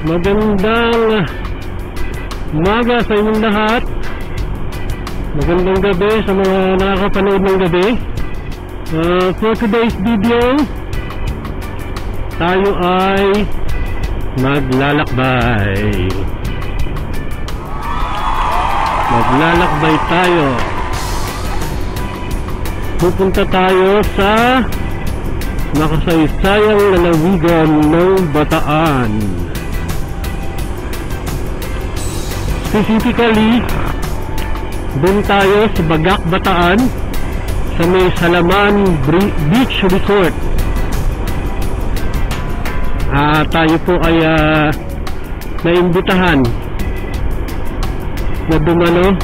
Magandang umaga sa inyong lahat. Magandang gabi sa mga nakakapanood ng gabi. For today's video, tayo ay maglalakbay. Maglalakbay tayo. Pupunta tayo sa makasaysayang lalawigan ng Bataan. Specifically, doon tayo sa Bagak, Bataan, sa may Salaman Beach Resort. Tayo po ay naimbitahan na dumalo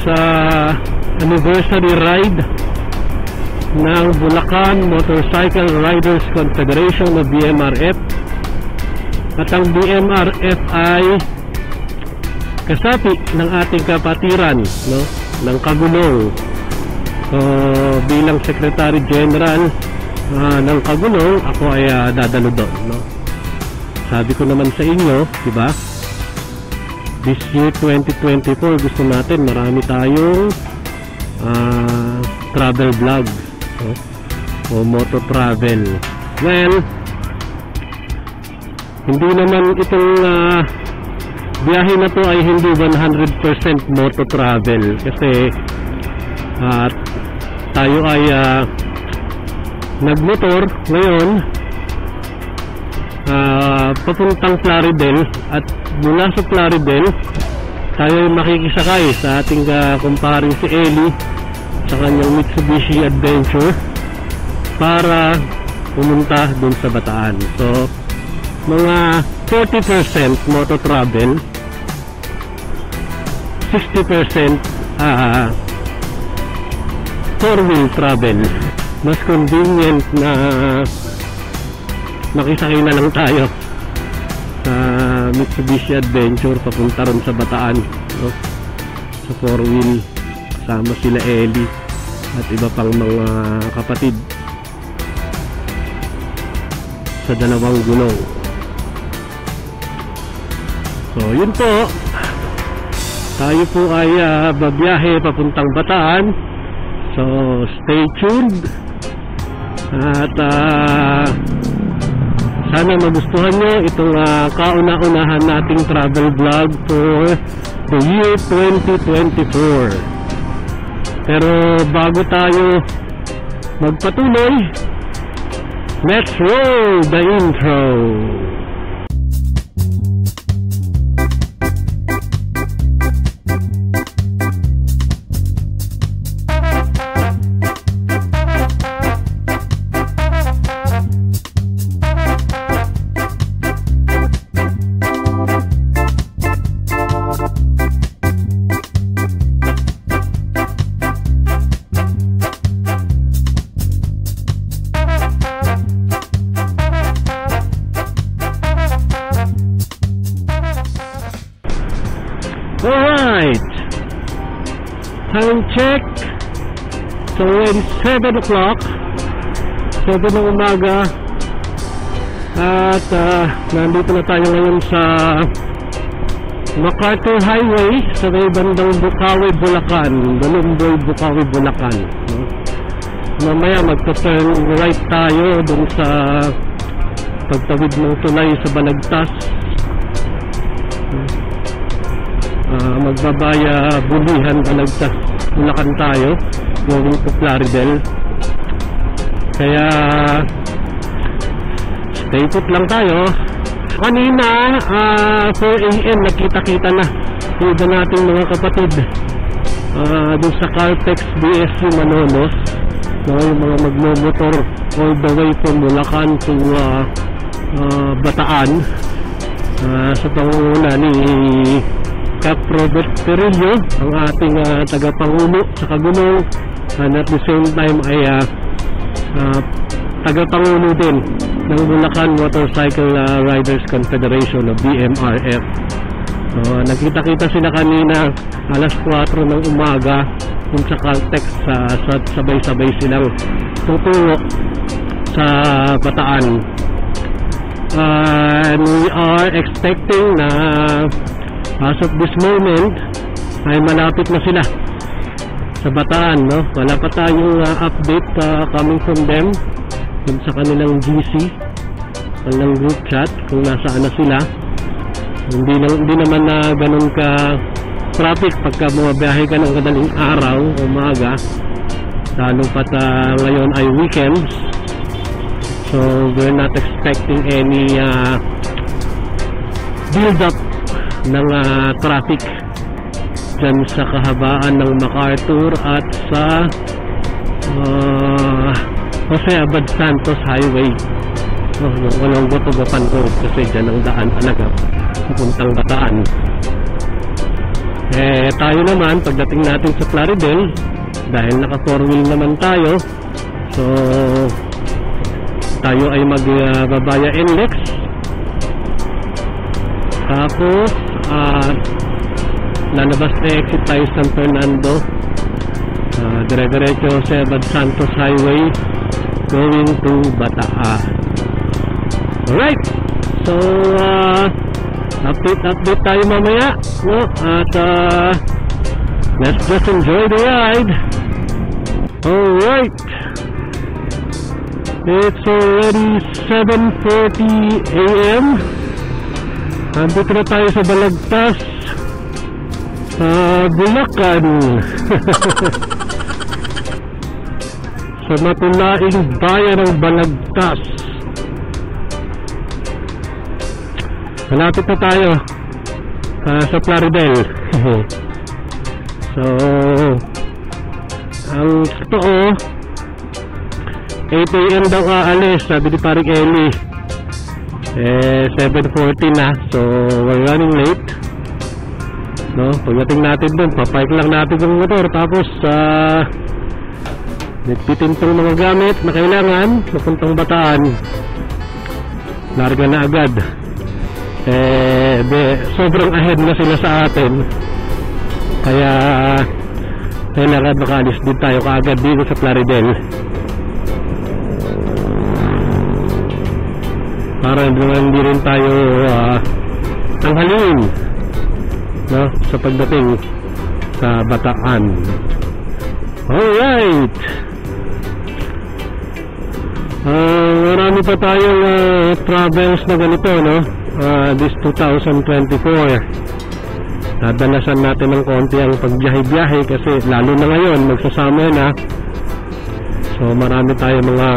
sa anniversary ride ng Bulacan Motorcycle Riders Confederation o BMRF. At ang BMRF ay kasapi ng ating kapatiran, no, ng Kagulong. Bilang Secretary General ng Kagulong, ako ay dadalo doon, no. Sabi ko naman sa inyo, diba, this year 2024 gusto natin marami tayong travel vlog, no, o moto travel. Well, hindi naman itong biyahe na to ay hindi 100% moto travel kasi tayo ay nagmotor ngayon papuntang Plaridel, at mula sa Plaridel tayo ay makikisakay sa ating kumparing si Eli sa kanyang Mitsubishi Adventure para pumunta dun sa Bataan. So mga 40% moto travel, 60% four-wheel travel. Mas convenient na makisakay na lang tayo sa Mitsubishi Adventure papunta ron sa Bataan, no? Sa four-wheel, kasama sila Eli at iba pang mga kapatid sa dalawang gulong. So yun po, tayo po ay babiyahe papuntang Bataan. So stay tuned at sana magustuhan nyo itong kauna-unahan nating travel vlog for the year 2024. Pero bago tayo magpatuloy, let's roll the intro. Alright, time check. So when 7 o'clock, 7 ng umaga, at nandito na tayo ngayon sa MacArthur Highway sa may bandang Bukawi, Bulacan, Balumboy, Bukawi, Bulacan, no? Mamaya magta-turn right tayo dun sa pagtawid ng tulay sa Balagtas. Magbabaya Bulihan, Balagtas, Bulacan tayo going to Plaridel. Kaya stay put lang tayo. Kanina 4 AM nakita-kita na iba nating mga kapatid dun sa Caltex BSU Manolos, no, yung mga magmomotor all the way from Bulacan to Bataan, sa pangunguna ni Cap Robert Perillo, ang ating tagapangulo sa Kagulong, and at the same time ay tagapangulo din ng Bulacan Motorcycle Riders Confederation o BMRF. Nagkita-kita sila kanina alas 4 ng umaga kung sa Caltex, sabay-sabay silang tutungo sa Bataan. And we are expecting na as of this moment ay malapit na sila sa Bataan, no? Wala pa tayong update coming from them dun sa kanilang GC, kanilang group chat, kung nasaan na sila. Hindi naman na ganun ka traffic pagka bumabiyahe ka ng kadaling araw o umaga, lalo pat ngayon ay weekends. So we're not expecting any build up ng traffic dyan sa kahabaan ng MacArthur at sa Jose Abad Santos Highway. Walang Gotogapan Road kasi dyan ang daan talaga papuntang Bataan. Tayo naman pagdating natin sa Plaridel, dahil naka 4-wheel naman tayo, so tayo ay magbabaya NLEX, tapos lalabas na exit tayo San Fernando, dire-diretso sa Abad Santos Highway going to Bataan. Alright, so update tayo mamaya, no? At let's just enjoy the ride. Alright, it's already 7:40 AM. Nandito na tayo sa Balagtas, Bulacan. Sa matulaing bayan ng Balagtas. Malapit na tayo sa Plaridel. So ang totoo 8 AM daw aalis, sabi ni Paring Eli. 7:40 na, so we're running late, no? Pagdating natin dun, papark lang natin yung motor, tapos nagpitin tong mga gamit na kailangan papuntang Bataan, larga na agad. Sobrang ahead na sila sa atin, kaya kailangan makaalis din tayo kaagad dito sa Plaridel para hindi rin tayo tanghalin, no, sa pagdating sa Bataan. Alright, marami pa tayong travels na ganito, no? This 2024 dadalasan natin ng konti ang pagbiyahe-biyahe kasi lalo na ngayon magsasama na, so marami tayong mga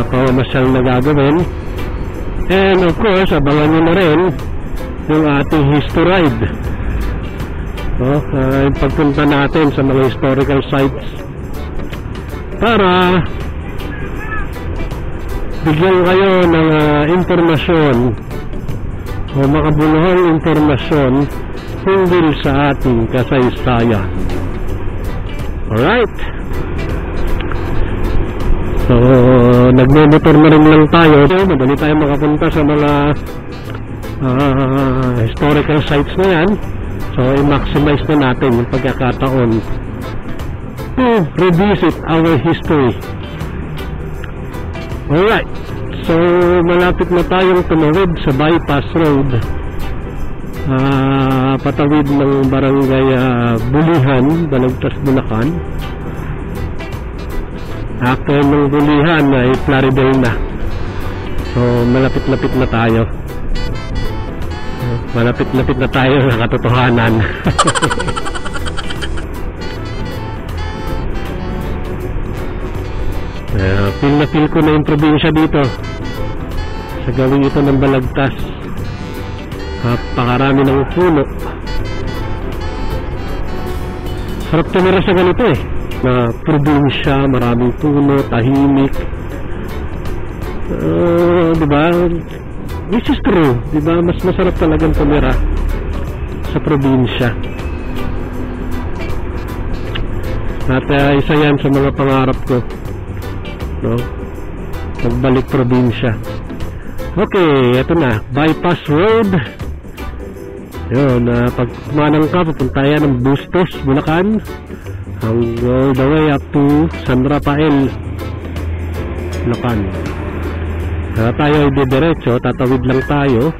pamamasyal na gagawin, and of course abangan nyo na rin yung ating history ride, no? Yung pagpunta natin sa mga historical sites para bigyan kayo ng impormasyon o makabuluhang impormasyon tungkol sa ating kasaysayan. Alright, so nagmomotor na rin lang tayo, so madali tayo makapunta sa mga historical sites na yan, so i-maximize na natin yung pagkakataon to revisit our history. Alright, so malapit na tayong tumawid sa bypass road, patawid ng barangay Bulihan, Balagtas, Bulacan. After ng Bulihan ay Plaridel na, so malapit-lapit na tayo, malapit-lapit na tayo sa katotohanan. Feel na feel ko na yung probinsya dito sa gawing ito ng Balagtas. Napakarami ng puno. Sarap tumira sa ganito na probinsya, maraming puno, tahimik, diba? Which is true, diba? Mas masarap talagang tumira sa probinsya. At isa yan sa mga pangarap ko, no? Pagbalik probinsya. Okay, eto na, bypass road. Yun, pag kumanang ka, papunta yan ng Bustos, Bulacan, all the way up to San Rafael, Bulacan. Tayo ay didiretso, tatawid lang tayo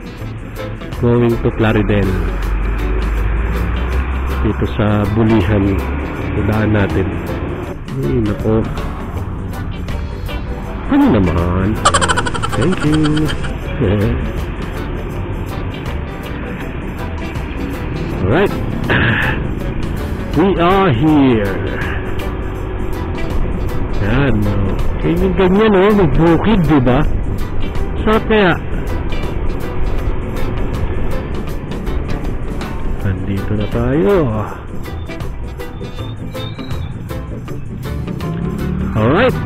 going to Plaridel. Dito sa Bulihan, udaan natin. Ay, nako. Ano naman? Thank you. Alright. We are here. Yan. Yung ganyan, oh. Magbukid, diba? Sarap kaya. Nandito na tayo. Alright.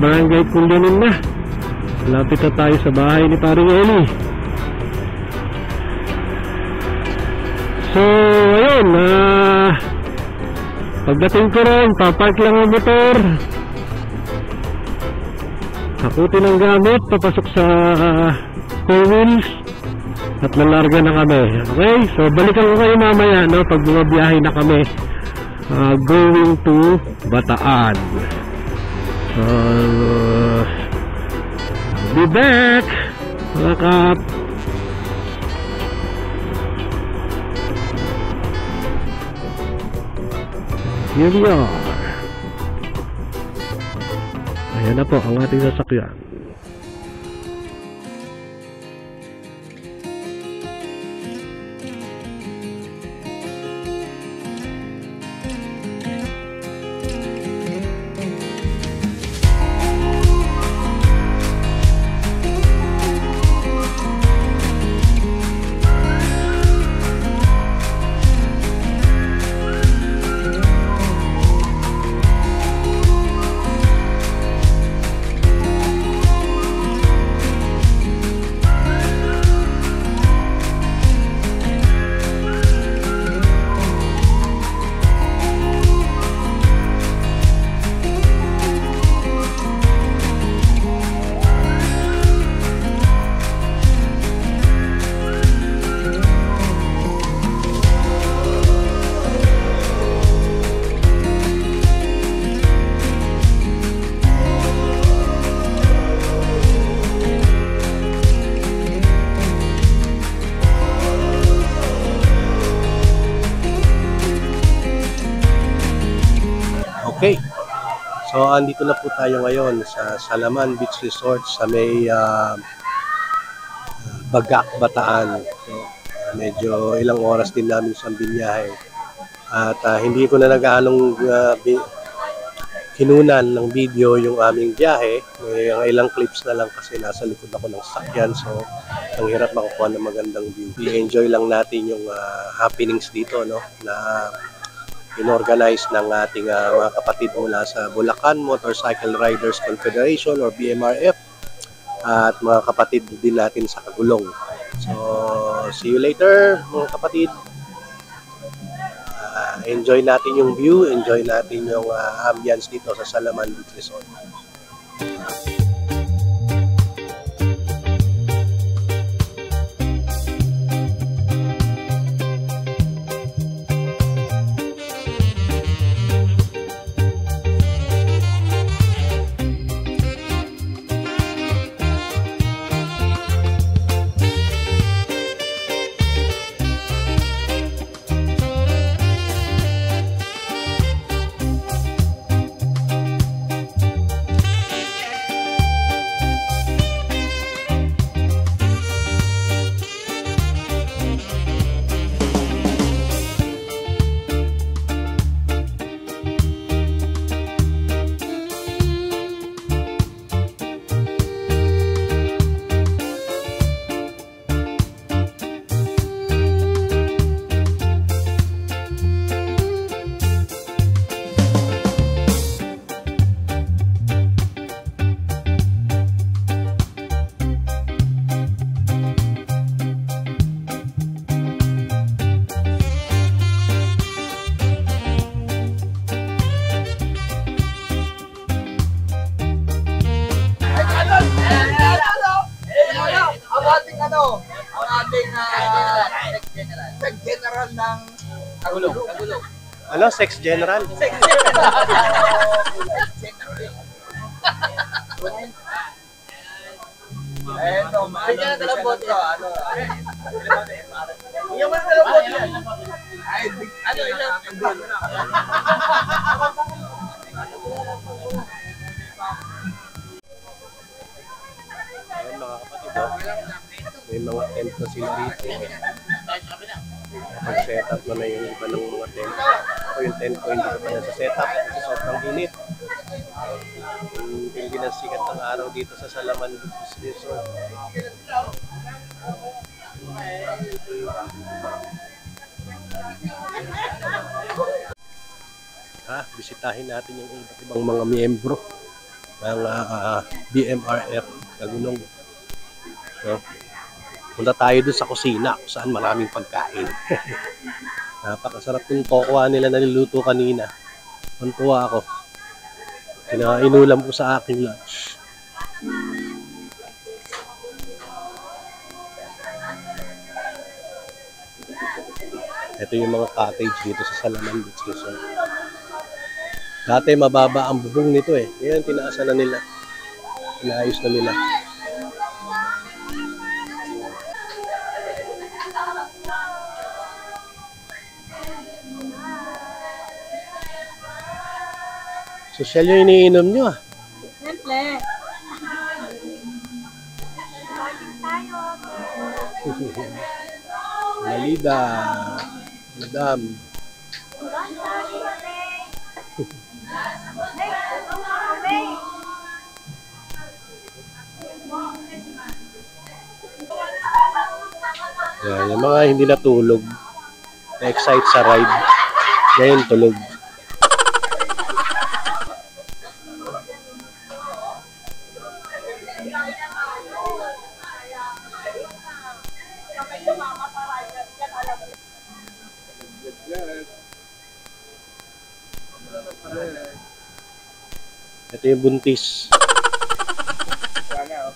Barangay Kundanin na. Lapit na tayo sa bahay ni Paring Eli. So, ayun. Pagdating ko rin, papark lang ang motor. Hakutin ang gamit, papasok sa four wheels at lalarga na kami. Okay? So, balikan ko kayo mamaya, no? Pag bumabiyahe na kami going to Bataan. I'll be back, mga kap. Here we are. Ayan na po ang ating sasakyan. Okay, so andito na po tayo ngayon sa Salaman Beach Resort sa may Bagak, Bataan. So, medyo ilang oras din namin siyang binyahe. At hindi ko na nag-aanong kinunan ng video yung aming biyahe. May ilang clips na lang kasi nasa likod ako ng sakyan. So, ang hirap makukuha ng magandang view. I-enjoy lang natin yung happenings dito, no? Na inorganize ng ating mga kapatid mula sa Bulacan Motorcycle Riders Confederation or BMRF at mga kapatid din natin sa Kagulong. So, see you later mga kapatid. Enjoy natin yung view, enjoy natin yung ambience dito sa Salaman Beach Resort. General ng Kagulong. Ano? Sex General? Sex General. Eto, maano na dalawang bote. Ano? Yung mga dalawang bote yan. Ay, ano ilang? Ayan mga kapatid, oh. May mga tent na sila dito. Pag-setup na yung iba ng mga tent. Ako yung tent ko hindi ko pa sa setup kasi sobrang init. Hindi na sikat ng araw dito sa Salaman Beach Resort. Bisitahin natin yung iba't ibang mga miyembro ng BMRF Kagulong. So, punta tayo dun sa kusina kung saan maraming pagkain. Napakasarap yung tokwa nila na niluto kanina. Mantuwa ako. Inulam ko sa aking lunch. Ito yung mga cottage dito sa Salaman Beach Resort. Dati mababa ang bubong nito eh. Ngayon tinaasan na nila. Inaayos na nila. Social yung iniinom nyo ah. Siyempre. Malida. Madam. Yan, yung mga hindi natulog, na-excite sa ride, ngayon tulog. Ito yung buntis. Sana, oh.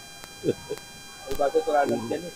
Ay, bago ito lang dyan eh.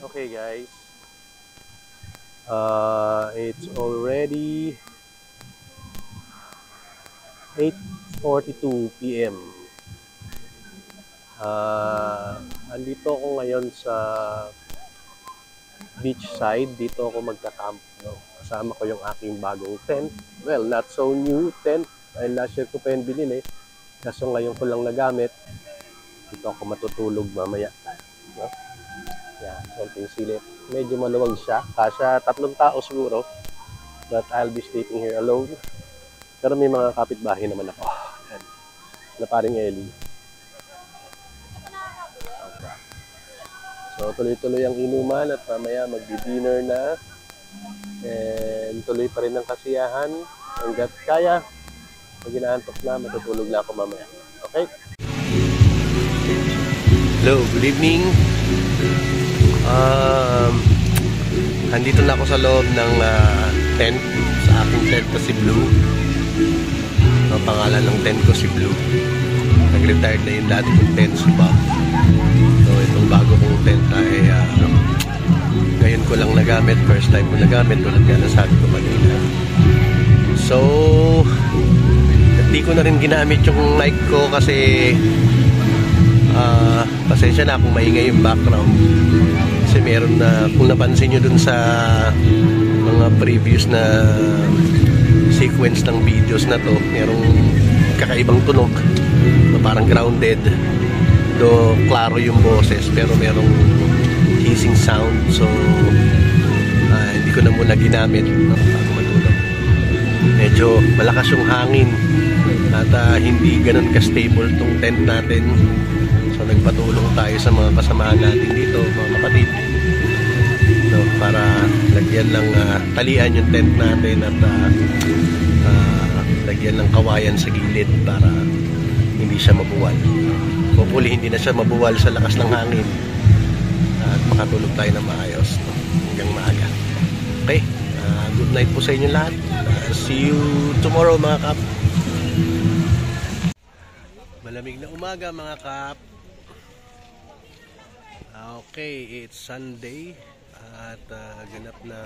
Okay guys, it's already 8:42 PM. Andito ako ngayon sa beach side. Dito ako magka-camp. No? Kasama ko yung aking bagong tent. Well, not so new tent. Dahil last year ko pa yung bilhin eh. Kaso ngayon ko lang nagamit. Dito ako matutulog mamaya. No? Yan, konting silip. Medyo maluwag siya. Kasya 3 tao siguro. But I'll be sleeping here alone. Pero may mga kapitbahay naman ako. Yan. Na paring Ellie. Okay. So tuloy-tuloy ang inuman at mamaya magdi-dinner na. And tuloy pa rin ang kasiyahan. Hanggat kaya. Pag inaantok na, matutulog na ako mamaya. Okay? Hello, good evening. Andito na ako sa loob ng tent. Sa aking tent ko si Blue. Ang pangalan ng tent ko si Blue. Nag-retired na yung dati kong tent si Bob. So itong bago kong tent ay ngayon ko lang nagamit. First time ko nagamit. Tulad nga nasabi ko kanina. So hindi ko na rin ginamit yung mic ko kasi pasensya na kung maingay yung background. Kasi meron na, kung napansin nyo dun sa mga previous na sequence ng videos na to, merong kakaibang tunog na parang grounded, do klaro yung boses pero merong hissing sound. So hindi ko na muna ginamit bago matulog. Medyo malakas yung hangin at hindi ganun ka-stable tong tent natin. So nagpatulong tayo sa mga kasamahan natin dito, mga kapatid, no, para lagyan ng talian yung tent natin at lagyan ng kawayan sa gilid para hindi siya mabuwal. Hopefully hindi na siya mabuwal sa lakas ng hangin at makatulog tayo ng maayos, no, hanggang maaga. Okay, good night po sa inyo lahat. See you tomorrow mga kap. Malamig na umaga mga kap. Okay, it's Sunday at ganap na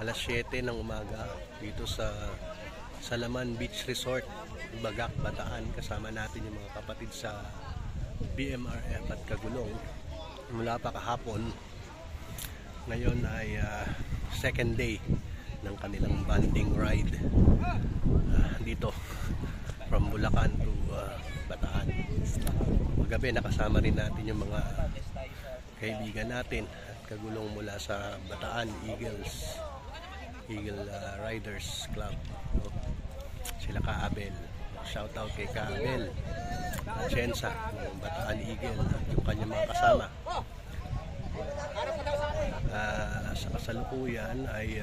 alas 7 ng umaga dito sa Salaman Beach Resort, Bagak, Bataan. Kasama natin yung mga kapatid sa BMRF at Kagulong mula pa kahapon. Ngayon ay second day ng kanilang bonding ride dito from Bulacan to Bataan. Magabi nakasama rin natin yung mga kaibigan natin at Kagulong mula sa Bataan Eagle Riders Club, no? Sila Kaabel, shout out kay Kaabel Chensa ng Bataan Eagle at yung kanyang mga kasama. Sa kasalukuyan ay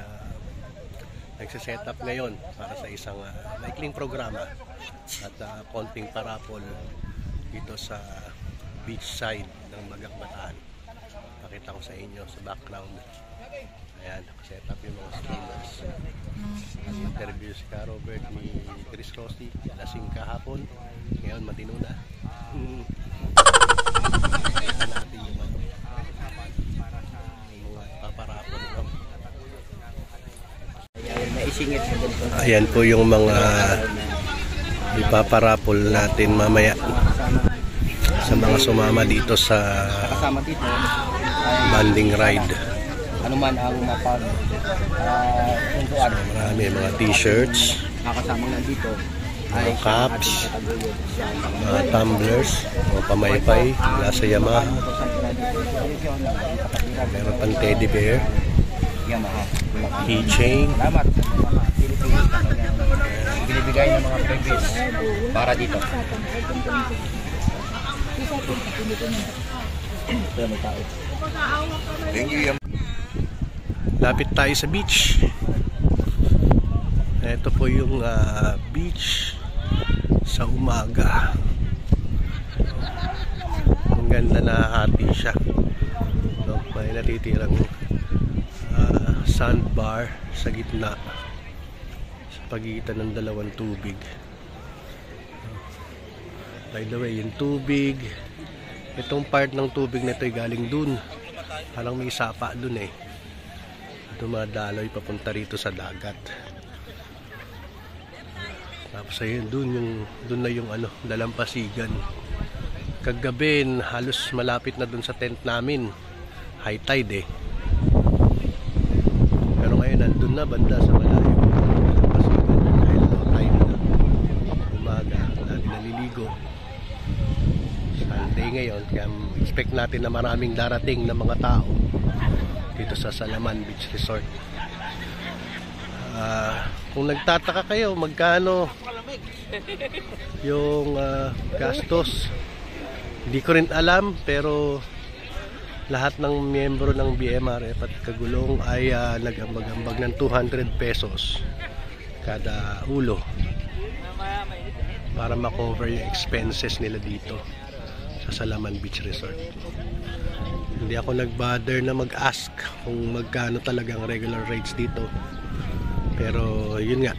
nagsiset up ngayon para sa isang maikling programa at konting parapol dito sa beach side ng Bagak, Bataan. Pakita ko sa inyo sa background. Ayan, nakaset up yung mga streamers. Interview si Ka Robert ni Chris Rossi, lasing kahapon, ngayon matino na. Natin yung mga paparapol, no? Ayan po yung mga ipaparapol natin mamaya sa mga sumama dito sa banding ride. Ano man ang mapag Marami mga t-shirts, nakasamang nandito mga caps, mga tumblers, mga pamaypay mula sa Yamaha, meron pang teddy bear, keychain. Salamat mga Pilipinas na binibigay ng mga freebies para dito. Thank you. Lapit tayo sa beach. Ito po yung beach sa umaga. Ang ganda na hati siya. So, may natitirang sandbar sa gitna sa pagitan ng dalawang tubig. By the way, yung tubig, itong part ng tubig na ito ay galing dun. Parang may sapa dun eh. Dumadaloy papunta rito sa dagat. Tapos ayun, dun na yung dalampasigan. Kagabi halos malapit na dun sa tent namin. High tide eh. Pero ngayon nandun na banda sa malayo. Dalampasigan dahil low tide na. Umaga, lagi naliligo. Sunday ngayon, kaya expect natin na maraming darating na mga tao dito sa Salaman Beach Resort. Kung nagtataka kayo magkano yung gastos, hindi ko rin alam, pero lahat ng miyembro ng BMRF at Kagulong ay nag-ambag-ambag ng 200 pesos kada ulo para makover yung expenses nila dito sa Salaman Beach Resort. Hindi ako nag-bother na mag-ask kung magkano talagang regular rates dito. Pero yun nga,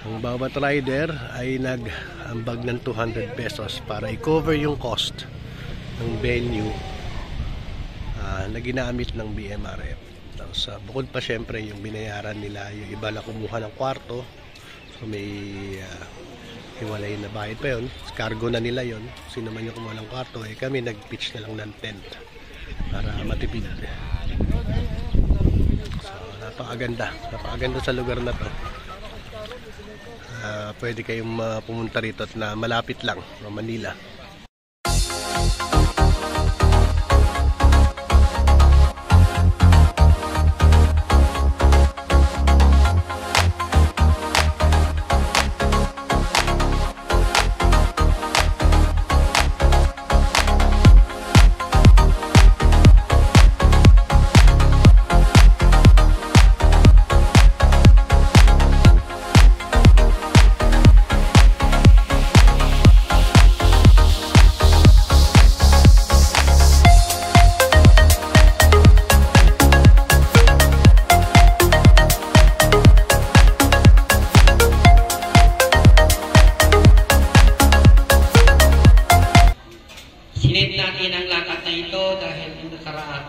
ang bawat rider ay nag-ambag ng 200 pesos para i-cover yung cost ng venue na ginamit ng BMRF. Tapos bukod pa syempre yung binayaran nila, yung iba na kumuha ng kwarto, so may hiwalay na bayad pa yun, cargo na nila yun. Sino man yung kumuha ng kwarto, kami nag-pitch na lang ng tent para matipid. So napakaganda sa lugar na to. Pwede kayong pumunta rito at na malapit lang sa Manila.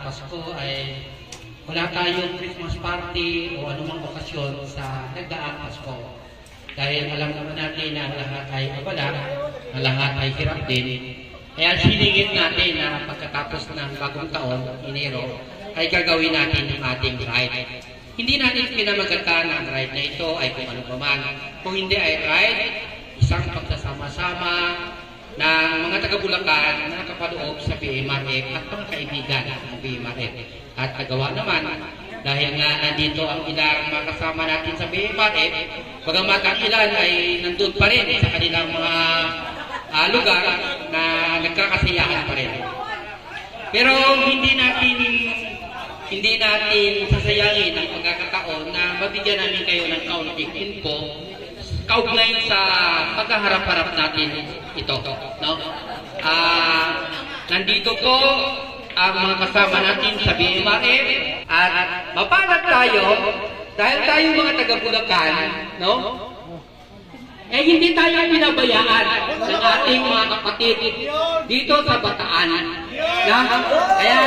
Pasko ay wala tayong Christmas party o anumang okasyon sa nagdaang Pasko. Dahil alam naman natin na lahat ay abala, na lahat ay hirap din. Kaya siningit natin na pagkatapos ng bagong taon, Enero, ay gagawin natin ang ating ride. Hindi natin pinamagatan ang ride na ito ay kung ano paman. Kung hindi ay ride, isang pagsasama-sama ng mga taga-Bulacan na nakapaloob sa BMRF at mga kaibigan ng BMRF. At nagawa naman, dahil nga nandito ang ilang mga kasama natin sa BMRF, bagamat ang ilan ay nandun pa rin sa kanilang mga lugar na nagkakasiyahan pa rin. Pero hindi natin sasayangin ang pagkakataon na mabigyan namin kayo ng kaunting info kaugnay sa pagkaharap-harap natin ito. No? Nandito po ang mga kasama natin sa BMRF at mapalad tayo dahil tayo mga taga-Bulacan, no? Eh hindi tayo pinabayaan ng ating mga kapatid dito sa Bataan. No? Kaya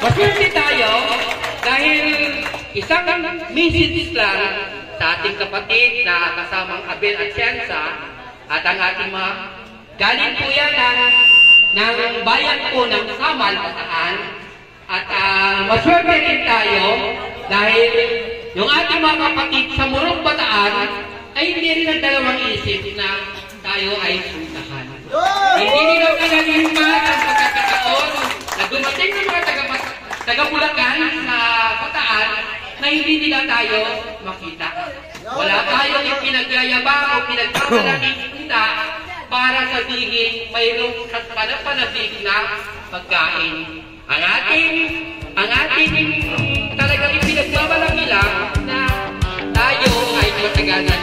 maswerte tayo dahil isang message lang sa ating kapatid na kasamang Abel at Siansa at ang ating mga galing po yan ng bayan po ng Samal, Bataan. At maswerte rin tayo dahil yung ating mga kapatid sa Murong, Bataan ay hindi rin ang dalawang isip na tayo ay suntahan. Hindi nila pinaliman ang pagkakataon na dumating ng mga taga-Bulacan sa Bataan na hindi nila tayo makita. Wala tayong ipinagyayabang o pinagpapalaking kita para sabihin mayroong panapanalig na pagkain. Ang ating talagang ipinagbabalaki lang na tayo ay matagal na